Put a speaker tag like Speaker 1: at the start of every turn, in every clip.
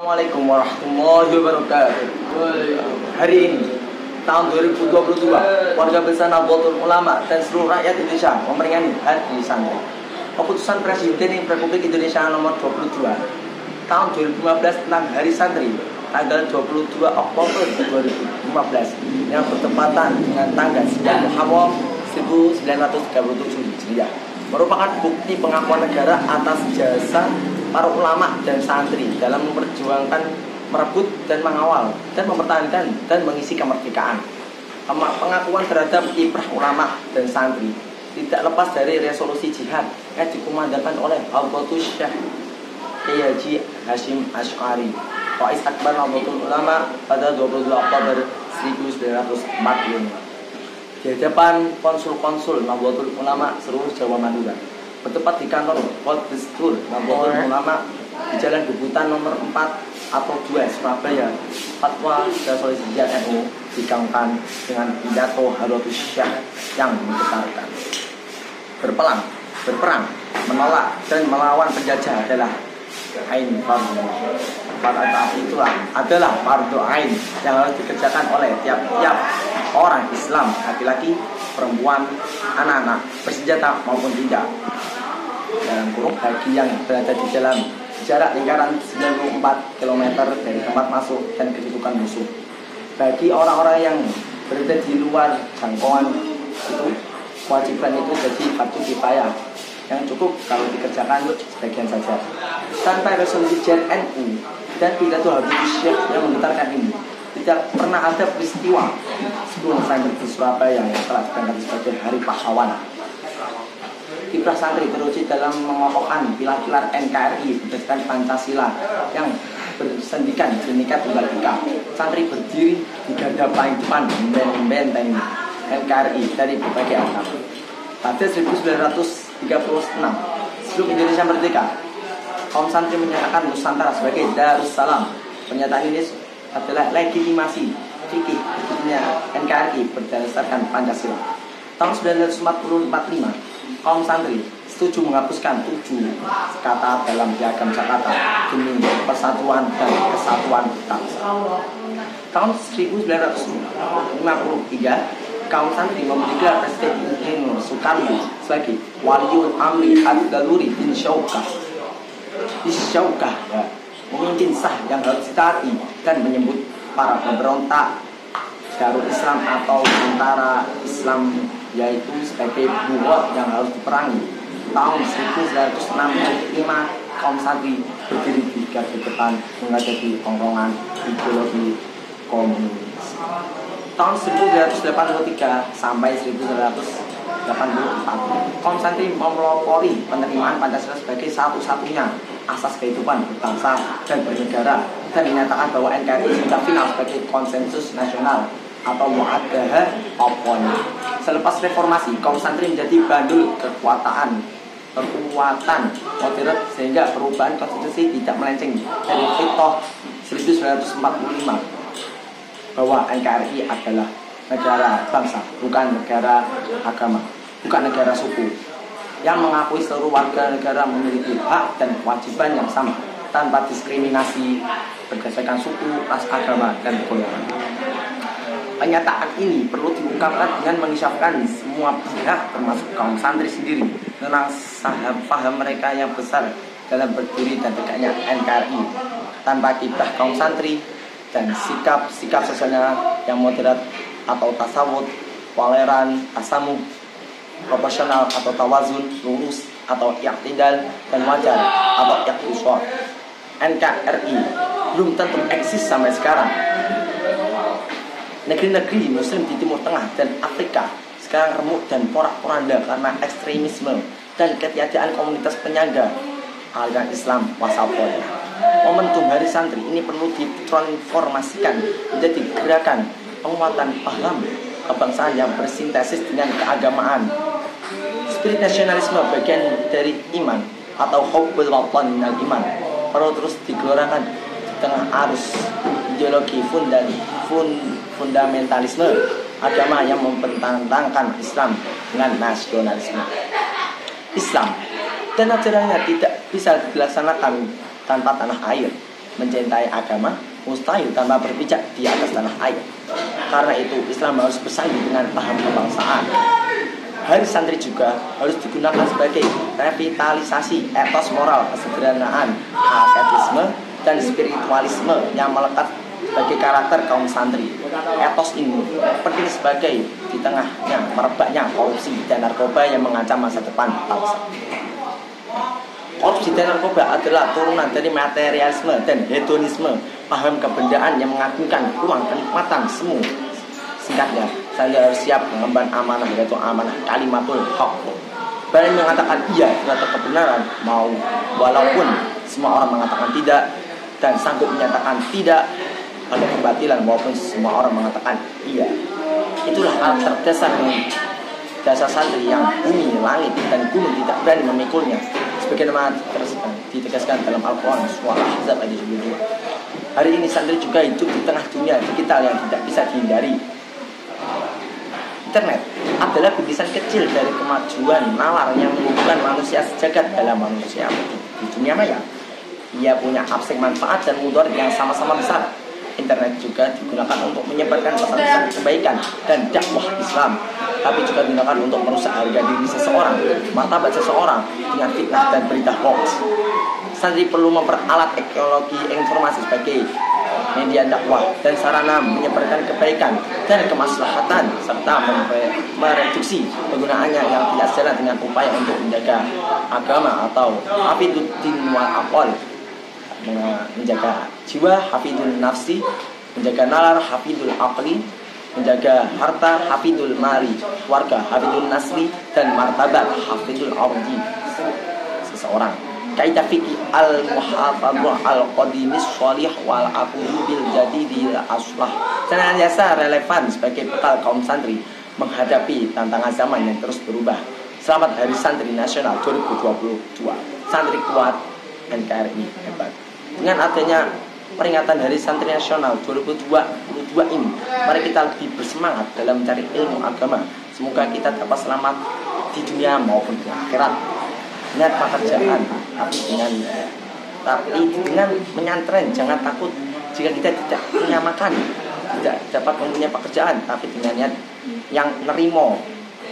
Speaker 1: Assalamualaikum warahmatullahi wabarakatuh. Hari ini tahun 2022, warga besar Nahdlatul Ulama dan seluruh rakyat Indonesia memperingati Hari Santri. Keputusan Presiden Republik Indonesia nomor 22 tahun 2015 tentang Hari Santri tanggal 22 Oktober 2015 yang bertepatan dengan tanggal 9 Muharram 1937 Hijriah merupakan bukti pengakuan negara atas jasa para ulama dan santri dalam memperjuangkan, merebut dan mengawal dan mempertahankan dan mengisi kemerdekaan. Pengakuan terhadap kiprah ulama dan santri tidak lepas dari resolusi jihad yang dikumandangkan oleh Al-Qadhi Syekh Kiai Haji Hasyim Asy'ari, Rais Akbar Nahdlatul Ulama pada 22 Oktober 1945 di hadapan konsul-konsul Nahdlatul Ulama seluruh Jawa Madura, bertempat di kantor Polrestur Nahdlatul Ulama di Jalan Gebutan nomor 4 atau 2 Surabaya. Fatwa Resolusi Jihad NU digaungkan dengan pidato Harotus Syekh yang menggetarkan. Berperang, menolak dan melawan penjajah adalah ain fardu. Adalah fardu ain yang harus dikerjakan oleh tiap-tiap orang Islam, laki-laki, perempuan, anak-anak, bersenjata maupun tidak. Dalam kurung bagi yang berada di dalam jarak lingkaran 94 km dari tempat masuk dan kedudukan musuh. Bagi orang-orang yang berada di luar jangkauan itu, kewajiban itu jadi fardu kifayah yang cukup kalau dikerjakan sebagian saja. Tanpa resolusi jihad NU dan pidato Habib Syekh yang menggetarkan ini, tidak pernah ada peristiwa 10 November di Surabaya yang telah diperingati sebagai Hari Pahlawan. Kiprah santri teruji dalam mengokohkan pilar-pilar NKRI berdasarkan Pancasila yang bersendikan Bhinneka Tunggal Ika. Santri berdiri di garda paling depan membenteng NKRI dari berbagai agama. Pada 1936, sebelum Indonesia merdeka, kaum santri menyatakan Nusantara sebagai Darussalam. Pernyataan ini adalah legitimasi fikih berdirinya NKRI berdasarkan Pancasila. Tahun 1945, kaum santri setuju menghapuskan 7 kata dalam piagam Jakarta demi persatuan dan kesatuan bangsa. Tahun 1953, kaum santri mendeklarasi Presiden Insinyur Soekarno sebagai Waliul Amri Ad-Daluri bin Syauqah, ya, pemimpin sah yang harus ditaati, dan menyebut para pemberontak Darul Islam atau tentara Islam yaitu sebagai buat yang harus diperangi. Tahun 1965, kaum santri berdiri di garda depan menghadapi tongkrongan ideologi komunis. Tahun 1983 sampai 1984, kaum santri memelopori penerimaan Pancasila sebagai satu-satunya asas kehidupan berbangsa dan bernegara, dan menyatakan bahwa NKRI sudah final sebagai konsensus nasional atau mu'addaha opon. Selepas reformasi, kaum santri menjadi bandul kekuatan moderat sehingga perubahan konstitusi tidak melenceng dari Fiqh 1945 bahwa NKRI adalah negara bangsa, bukan negara agama, bukan negara suku, yang mengakui seluruh warga negara memiliki hak dan kewajiban yang sama tanpa diskriminasi berdasarkan suku, ras, agama, dan golongan. Pernyataan ini perlu diungkapkan dengan mengisyaratkan semua pihak termasuk kaum santri sendiri tentang paham mereka yang besar dalam berdiri dan tegaknya NKRI. Tanpa kiprah kaum santri dan sikap sosialnya yang moderat atau tasawuf, toleran, tasamuh, proporsional atau tawazun, lurus atau i'tidal, dan wajar atau iqtisad, NKRI belum tentu eksis sampai sekarang. Negeri-negeri Muslim di Timur Tengah dan Afrika sekarang remuk dan porak-poranda karena ekstremisme dan ketiadaan komunitas penyangga aliran Islam wasatiyah. Momentum Hari Santri ini perlu ditransformasikan menjadi gerakan penguatan paham kebangsaan yang bersintesis dengan keagamaan. Spirit nasionalisme bagian dari iman atau hubbul watan minal iman perlu terus digelorakan di tengah arus ideologi fundamentalisme agama yang mempertentangkan Islam dengan nasionalisme. Islam dan ajarannya tidak bisa dilaksanakan tanpa tanah air. mencintai agama mustahil tanpa berpijak di atas tanah air. Karena itu Islam harus bersaing dengan paham kebangsaan. Hari santri juga harus digunakan sebagai revitalisasi etos moral kesederhanaan, asketisme, dan spiritualisme yang melekat sebagai karakter kaum santri. Etos ini penting sebagai di tengahnya merebaknya korupsi dan narkoba yang mengancam masa depan bangsa. Korupsi dan narkoba adalah turunan dari materialisme dan hedonisme, paham kebendaan yang mengagungkan uang kenikmatan semu. Singkatnya, saya harus siap mengemban amanah, yaitu amanah kalimatul haq. Berani mengatakan iya terhadap kebenaran, mau walaupun semua orang mengatakan tidak, dan sanggup menyatakan tidak pada kebatilan walaupun semua orang mengatakan iya. Itulah karakter dasar santri yang bumi, langit, dan gunung tidak berani memikulnya, sebagaimana ditegaskan dalam Al-Quran surah Al-Ahzab ayat 72. Hari ini santri juga hidup di tengah dunia digital yang tidak bisa dihindari. Internet adalah bingkisan kecil dari kemajuan nalar yang menghubungkan manusia sejagat dalam manusia di dunia maya. Ia punya aspek manfaat dan mudarat yang sama-sama besar. Internet juga digunakan untuk menyebarkan pesan-pesan kebaikan dan dakwah Islam, tapi juga digunakan untuk merusak harga diri seseorang, martabat seseorang dengan fitnah dan berita hoax. Santri perlu memperalat teknologi informasi sebagai media dakwah dan sarana menyebarkan kebaikan dan kemaslahatan, serta mereduksi penggunaannya yang tidak sejalan dengan upaya untuk menjaga agama atau hafiduddin wal aqwal, menjaga jiwa, hafidul nafsi, menjaga nalar, hafidul aqli, menjaga harta, hafidul mali, warga, hafidul nasli, dan martabat, hafidul ardi seseorang. Kaidah fikih al-muhafadzah al-qadimis sholih wal aqulu bil jadidil aslah senantiasa relevan sebagai bekal kaum santri menghadapi tantangan zaman yang terus berubah. Selamat Hari Santri Nasional 2022. Santri kuat, NKRI hebat. Dengan adanya peringatan Hari Santri Nasional 2022 ini, mari kita lebih bersemangat dalam mencari ilmu agama. Semoga kita dapat selamat di dunia maupun di akhirat. Niat pekerjaan, tapi dengan menyantren, jangan takut jika kita tidak punya makan, tidak dapat mempunyai pekerjaan, tapi dengan niat yang nerimo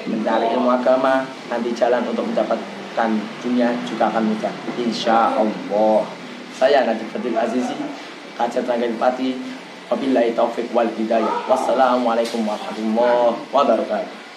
Speaker 1: mencari ilmu agama, nanti jalan untuk mendapatkan dunia juga akan mudah, insya Allah. Saya Najib Fadil Azizi, Kaca Tenaga Dipati. Wabillahi taufiq wal hidayah. Wassalamualaikum warahmatullahi wabarakatuh.